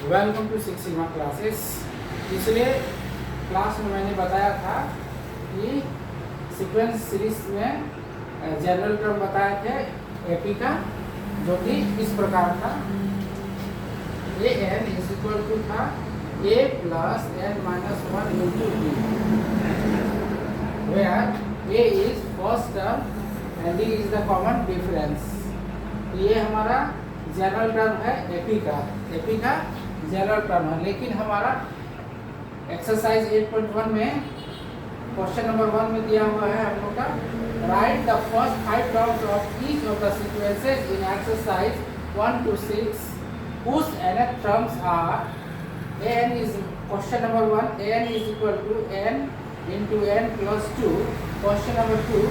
Welcome to six sigma classes. पिछले class में मैंने बताया था कि सीक्वेंस सीरीज में जनरल टर्म बताए थे एपी का, जो कि इस प्रकार था। A n is equal to था a plus n minus one into d, where a is first term and d is the common difference. ये हमारा जनरल टर्म है एपी का जनरल टर्म है। लेकिन हमारा एक्सरसाइज 8.1 में क्वेश्चन नंबर 1 में दिया हुआ है हम लोग का, right the first 5 terms of each of the sequences in exercise 1 to 6 whose nth terms are an is question number 1 an is equal to n into n plus 2, question number 2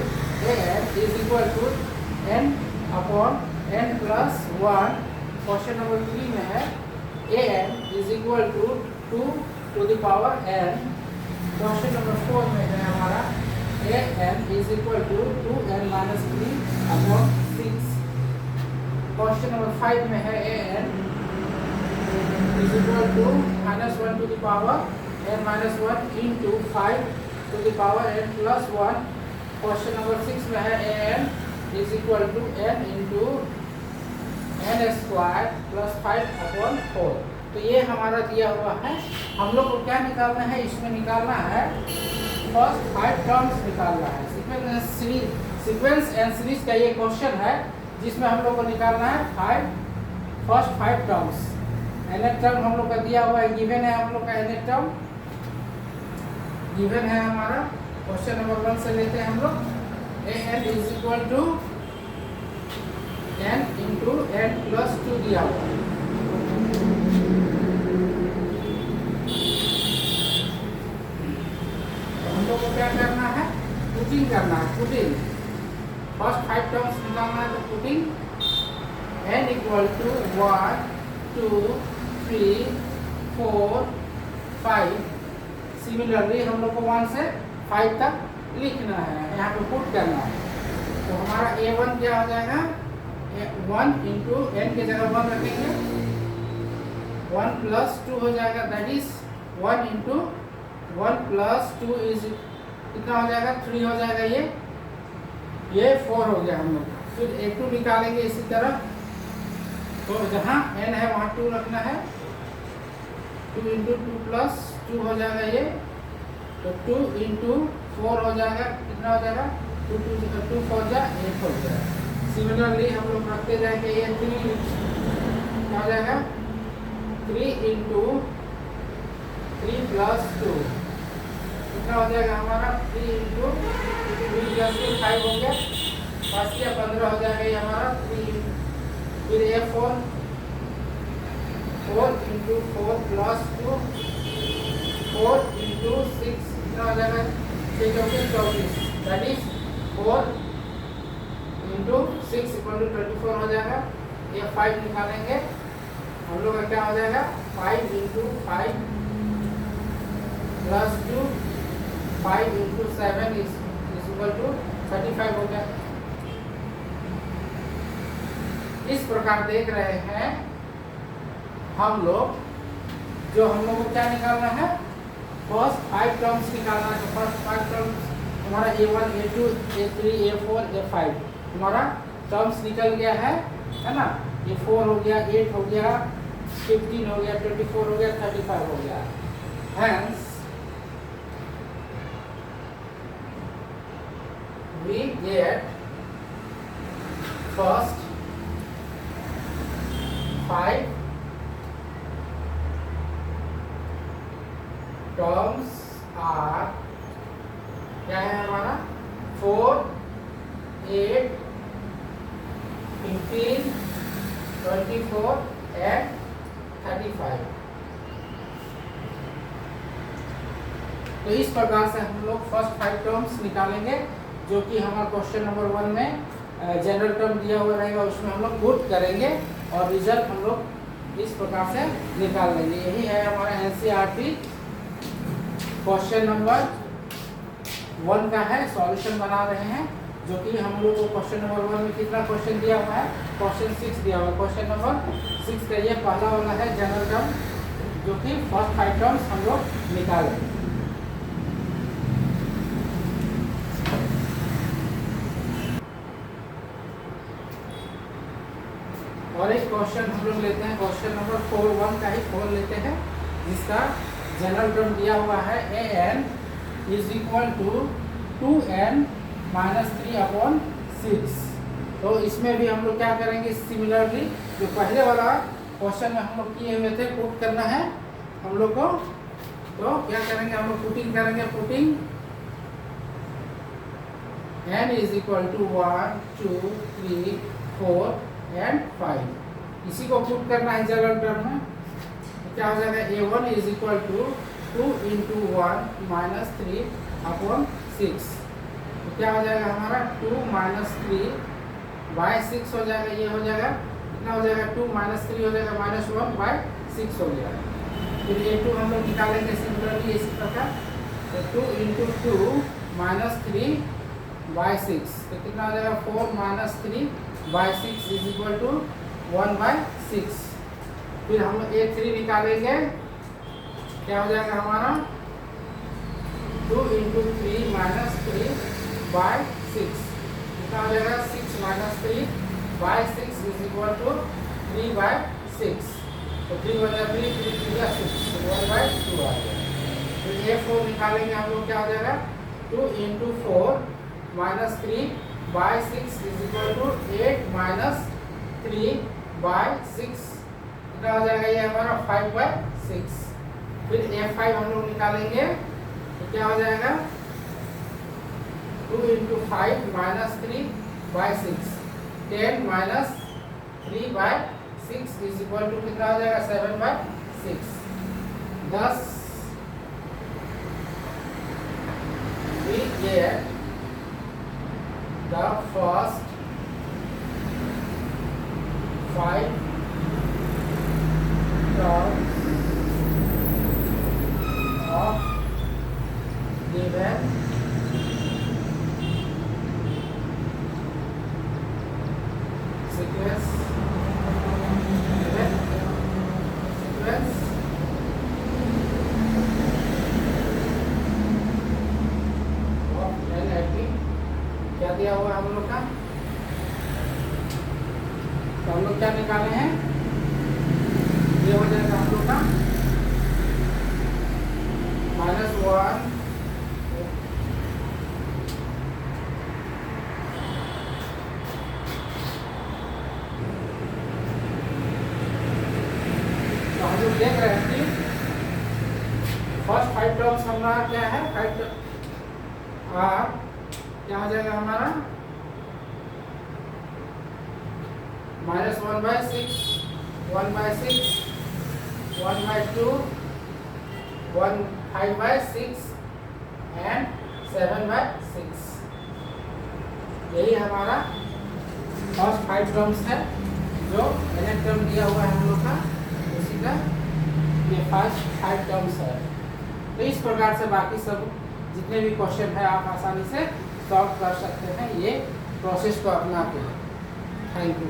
an is equal to n upon n plus 1, question number 3 में है an is equal to 2 to the power n, question number 4 में है हमारा an is equal to 2n minus 3 upon 6, question number 5 में है an is equal to minus 1 to the power n minus 1 into 5 to the power n plus 1, question number 6 में है an is equal to n into n square plus 5 upon 4। तो ये हमारा दिया हुआ है। हम लोग को क्या निकालना है, इसमें निकालना है फर्स्ट 5 टर्म्स निकालना है। सीक्वेंस एंड सीरीज का ये क्वेश्चन है जिसमें हम लोग को निकालना है फर्स्ट 5 टर्म्स। nth टर्म हम लोग का दिया हुआ है, गिवन है हम लोग का nth टर्म गिवन है हमारा। क्वेश्चन नंबर 1 से लेते हैं हम लोग, an is equal to n into n plus 2 दिया हुआ है। हम लोग को क्या करना है, पुटिंग करना है। पुटिंग फर्स्ट 5 टर्म्स निकालना है, तो putting n equal to 1 2 3 4 5। Similarly हम लोग को 1 से 5 तक लिखना है, यहाँ पे पुट करना है। तो हमारा a1 क्या हो जाएगा, 1 इंटू n के जगह 1 रखेंगे, 1 प्लस 2 हो जाएगा, that is 1 into 1 plus 2 is कितना हो जाएगा, 3 हो जाएगा। ये 4 हो गया हम लोग। फिर a2 निकालेंगे इसी तरह, तो जहाँ n है वहाँ 2 रखना है, 2 इंटू 2 प्लस 2 हो जाएगा ये, तो 2 इंटू 4 हो जाएगा, कितना हो जाएगा, 2 4 जा 8 हो जाएगा। सिमिलरली हम लोग रखते जाएंगे, ये 3 क्या हो जाएगा, 3 इंटू 3 प्लस 2 कितना हो जाएगा हमारा, 3 इंटू 3 प्लस 2 5 हो गया, 5 या 15 हो जाएगा ये हमारा 3। फिर ये 4 इंटू 4 प्लस 2 4 इंटू 6 कितना हो जाएगा, 6 24 24, that is 4 into 6 equal to 24 हो जाएगा। ये 5 निकालेंगे हम लोग का, क्या हो जाएगा, 5 into 5 plus 2 5 into 7 is equal to 35 हो गया। इस प्रकार देख रहे हैं हम लोग, जो हम लोग को क्या निकालना है, फर्स्ट 5 टर्म्स निकालना है। तो फर्स्ट 5 टर्म्स हमारा a1 a2 a3 a4 a5 हमारा टर्म्स निकल गया है ना। ये 4 हो गया, 8 हो गया, 15 हो गया, 24 हो गया, 35 हो गया। Hence we get first 5 terms are क्या है हमारा, 4 8 15 24 and 35। तो इस प्रकार से हम लोग फर्स्ट 5 टर्म्स निकालेंगे, जो कि हमारा क्वेश्चन नंबर 1 में जनरल टर्म दिया हुआ रहेगा, उसमें हम लोग पुट करेंगे और रिजल्ट हम लोग इस प्रकार से निकाल लेंगे। यही है हमारा एनसीईआरटी क्वेश्चन नंबर 1 का है, सॉल्यूशन बना रहे हैं, जो कि हम लोग को क्वेश्चन नंबर 1 में कितना क्वेश्चन दिया हुआ है, क्वेश्चन 6 दिया हुआ है। क्वेश्चन नंबर 6 का ये पहला वाला है जनरल टर्म जो कि फर्स्ट 5 टर्म्स हम लोग निकालेंगे। और एक क्वेश्चन हम लोग लेते हैं, क्वेश्चन नंबर 4.1 का ही 4 लेते हैं, जिसका जनरल टर्म दिया हुआ है an is equal to 2n minus 3/6। तो इसमें भी हम लोग क्या करेंगे, सिमिलरली जो पहले वाला क्वेश्चन में हम लोग किए हुए थे, पुट करना है हम लोग को। तो क्या करेंगे, हम लोग पुटिंग करेंगे, putting n is equal to 1 2 3 4 and 5। इसी को पुट करना है जनरल टर्म में। तो क्या हो जाएगा, a1 is equal to 2 into 1 minus 3/6। तो क्या हो जाएगा हमारा 2 माइनस 3/6 हो जाएगा। ये हो जाएगा कितना हो जाएगा, 2 माइनस 3 हो जाएगा -1/6 हो गया। फिर a2 हम लोग निकालेंगे सिमिलरली इसी प्रकार। तो 2 इंटू 2 माइनस 3/6, तो कितना हो जाएगा 4 माइनस 3/6 इज इक्वल टू 1/6। फिर हम a3 निकालेंगे, क्या हो जाएगा हमारा 2 इंटू 3 माइनस 3/6, कितना हो जाएगा 6 माइनस 3/6 इज इक्वल टू 3/6। तो 3 बचा 3 3 3 6, 1/2 आ गया। फिर a4 निकालेंगे हम लोग, क्या हो जाएगा 2 into 4 minus 3/6 is equal to 8 minus 3/6, कितना हो जाएगा ये हमारा 5/6। फिर a5 हम लोग निकालेंगे, तो क्या हो जाएगा 2 into 5 minus 3/6, 10 minus 3/6 is equal to कितना हो जाएगा 7/6। 10 we get the first 5 terms of given sequence क्या दिया हुआ है हम लोग का। तो हम लोग क्या निकाले हैं, ये हो जाएगा हम लोग का -1 तो हम लोग देख रहे हैं कि फर्स्ट 5 टर्म्स हमारा क्या है, 5 क्या हो जाएगा हमारा -1/6 1/6 1/2 5/6 एंड 7/6। यही हमारा फर्स्ट 5 टर्म्स है, जो nth टर्म दिया हुआ है हम लोग का, उसी का ये फर्स्ट 5 टर्म्स है। तो इस प्रकार से बाकी सब जितने भी क्वेश्चन है आप आसानी से सॉल्व कर सकते हैं ये प्रोसेस को अपना के। Thank you.